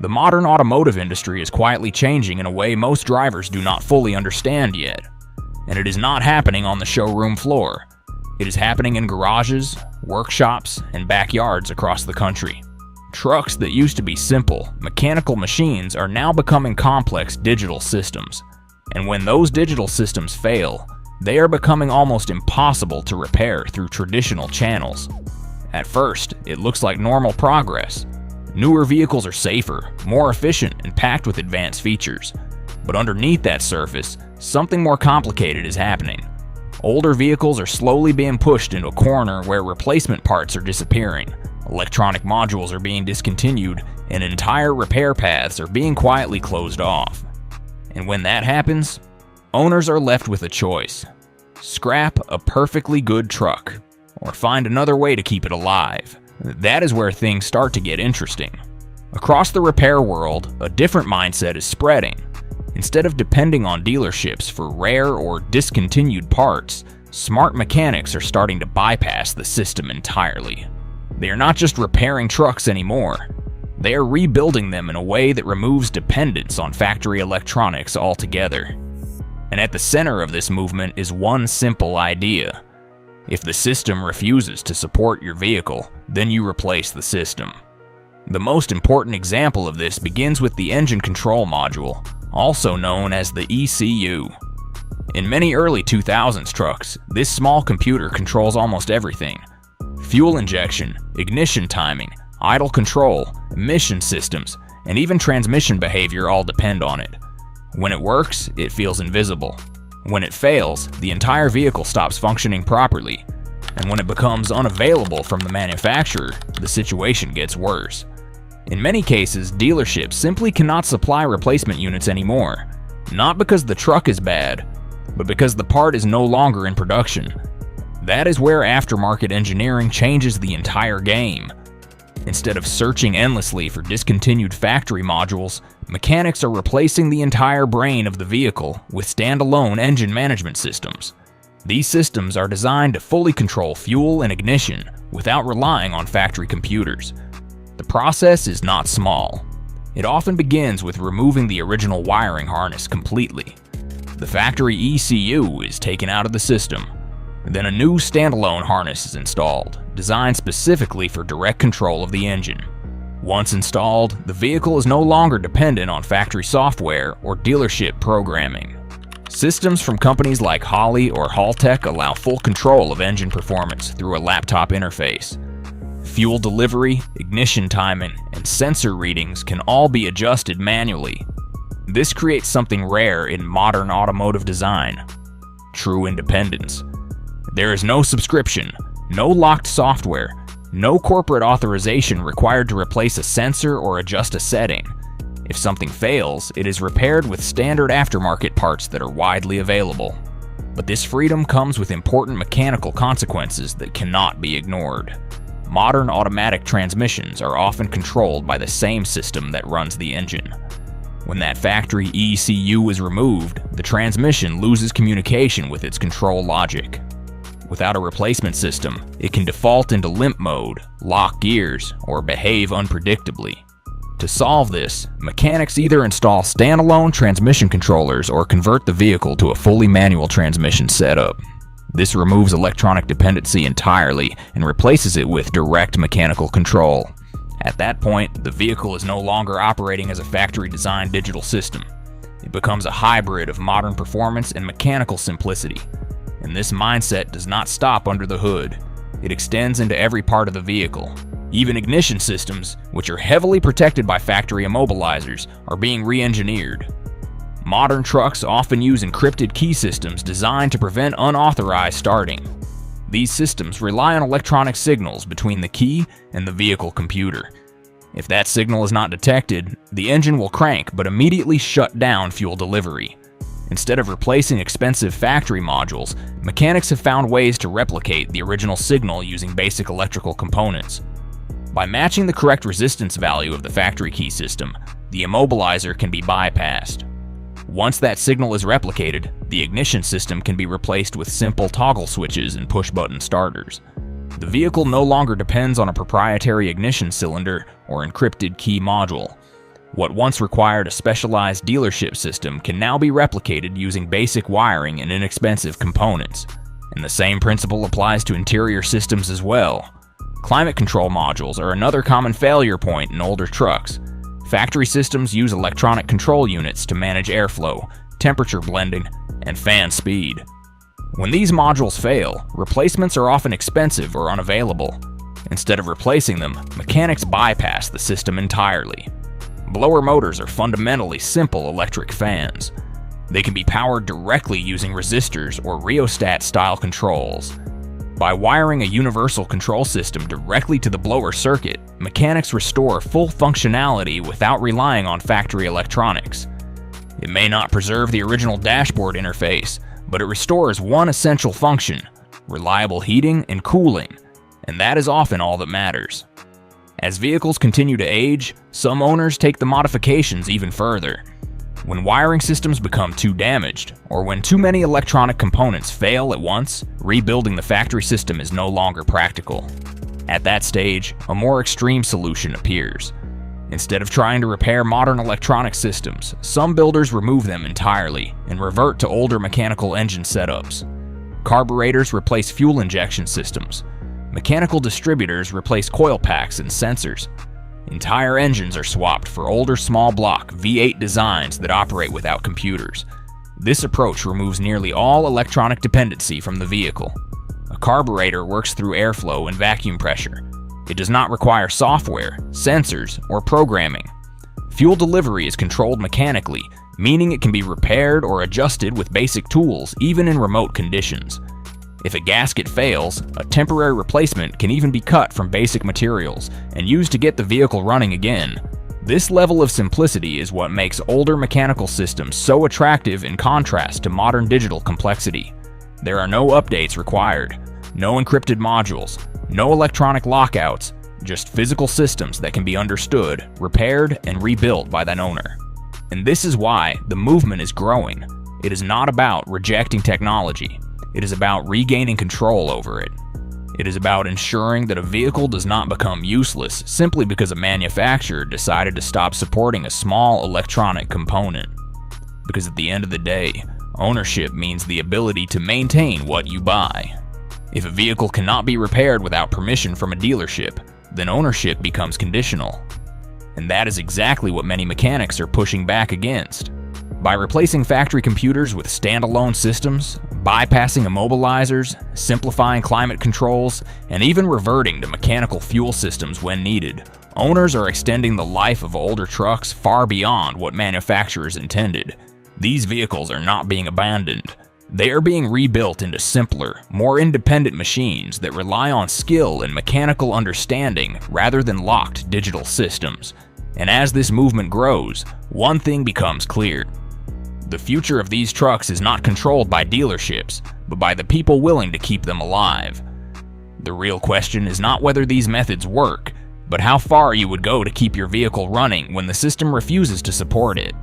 The modern automotive industry is quietly changing in a way most drivers do not fully understand yet. And it is not happening on the showroom floor. It is happening in garages, workshops, and backyards across the country. Trucks that used to be simple, mechanical machines are now becoming complex digital systems. And when those digital systems fail, they are becoming almost impossible to repair through traditional channels. At first, it looks like normal progress. Newer vehicles are safer, more efficient, and packed with advanced features. But underneath that surface, something more complicated is happening. Older vehicles are slowly being pushed into a corner where replacement parts are disappearing, electronic modules are being discontinued, and entire repair paths are being quietly closed off. And when that happens, owners are left with a choice: scrap a perfectly good truck, or find another way to keep it alive. That is where things start to get interesting. Across the repair world, a different mindset is spreading. Instead of depending on dealerships for rare or discontinued parts, smart mechanics are starting to bypass the system entirely. They are not just repairing trucks anymore. They are rebuilding them in a way that removes dependence on factory electronics altogether. And at the center of this movement is one simple idea: if the system refuses to support your vehicle, then you replace the system. The most important example of this begins with the engine control module, also known as the ECU. In many early 2000s trucks, this small computer controls almost everything. Fuel injection, ignition timing, idle control, emission systems, and even transmission behavior all depend on it. When it works, it feels invisible. When it fails, the entire vehicle stops functioning properly. And when it becomes unavailable from the manufacturer, the situation gets worse. In many cases, dealerships simply cannot supply replacement units anymore, not because the truck is bad, but because the part is no longer in production. That is where aftermarket engineering changes the entire game. Instead of searching endlessly for discontinued factory modules, mechanics are replacing the entire brain of the vehicle with standalone engine management systems. These systems are designed to fully control fuel and ignition without relying on factory computers. The process is not small. It often begins with removing the original wiring harness completely. The factory ECU is taken out of the system. Then a new standalone harness is installed, designed specifically for direct control of the engine. Once installed, the vehicle is no longer dependent on factory software or dealership programming. Systems from companies like Holley or Haltech allow full control of engine performance through a laptop interface. Fuel delivery, ignition timing, and sensor readings can all be adjusted manually. This creates something rare in modern automotive design: true independence. There is no subscription, no locked software, no corporate authorization required to replace a sensor or adjust a setting. If something fails, it is repaired with standard aftermarket parts that are widely available. But this freedom comes with important mechanical consequences that cannot be ignored. Modern automatic transmissions are often controlled by the same system that runs the engine. When that factory ECU is removed, the transmission loses communication with its control logic. Without a replacement system, it can default into limp mode, lock gears, or behave unpredictably. To solve this, mechanics either install standalone transmission controllers or convert the vehicle to a fully manual transmission setup. This removes electronic dependency entirely and replaces it with direct mechanical control. At that point, the vehicle is no longer operating as a factory-designed digital system. It becomes a hybrid of modern performance and mechanical simplicity. And this mindset does not stop under the hood. It extends into every part of the vehicle. Even ignition systems, which are heavily protected by factory immobilizers, are being re-engineered. Modern trucks often use encrypted key systems designed to prevent unauthorized starting. These systems rely on electronic signals between the key and the vehicle computer. If that signal is not detected, the engine will crank but immediately shut down fuel delivery. Instead of replacing expensive factory modules, mechanics have found ways to replicate the original signal using basic electrical components. By matching the correct resistance value of the factory key system, the immobilizer can be bypassed. Once that signal is replicated, the ignition system can be replaced with simple toggle switches and push-button starters. The vehicle no longer depends on a proprietary ignition cylinder or encrypted key module. What once required a specialized dealership system can now be replicated using basic wiring and inexpensive components. And the same principle applies to interior systems as well. Climate control modules are another common failure point in older trucks. Factory systems use electronic control units to manage airflow, temperature blending, and fan speed. When these modules fail, replacements are often expensive or unavailable. Instead of replacing them, mechanics bypass the system entirely. Blower motors are fundamentally simple electric fans. They can be powered directly using resistors or rheostat-style controls. By wiring a universal control system directly to the blower circuit, mechanics restore full functionality without relying on factory electronics. It may not preserve the original dashboard interface, but it restores one essential function: reliable heating and cooling, and that is often all that matters. As vehicles continue to age, some owners take the modifications even further. When wiring systems become too damaged, or when too many electronic components fail at once, rebuilding the factory system is no longer practical. At that stage, a more extreme solution appears. Instead of trying to repair modern electronic systems, some builders remove them entirely and revert to older mechanical engine setups. Carburetors replace fuel injection systems. Mechanical distributors replace coil packs and sensors. Entire engines are swapped for older small block V8 designs that operate without computers. This approach removes nearly all electronic dependency from the vehicle. A carburetor works through airflow and vacuum pressure. It does not require software, sensors, or programming. Fuel delivery is controlled mechanically, meaning it can be repaired or adjusted with basic tools even in remote conditions. If a gasket fails, a temporary replacement can even be cut from basic materials and used to get the vehicle running again. This level of simplicity is what makes older mechanical systems so attractive in contrast to modern digital complexity. There are no updates required, no encrypted modules, no electronic lockouts, just physical systems that can be understood, repaired, and rebuilt by that owner. And this is why the movement is growing. It is not about rejecting technology. It is about regaining control over it. It is about ensuring that a vehicle does not become useless simply because a manufacturer decided to stop supporting a small electronic component. Because at the end of the day, ownership means the ability to maintain what you buy. If a vehicle cannot be repaired without permission from a dealership, then ownership becomes conditional. And that is exactly what many mechanics are pushing back against. By replacing factory computers with standalone systems, bypassing immobilizers, simplifying climate controls, and even reverting to mechanical fuel systems when needed, owners are extending the life of older trucks far beyond what manufacturers intended. These vehicles are not being abandoned. They are being rebuilt into simpler, more independent machines that rely on skill and mechanical understanding rather than locked digital systems. And as this movement grows, one thing becomes clear. The future of these trucks is not controlled by dealerships, but by the people willing to keep them alive. The real question is not whether these methods work, but how far you would go to keep your vehicle running when the system refuses to support it.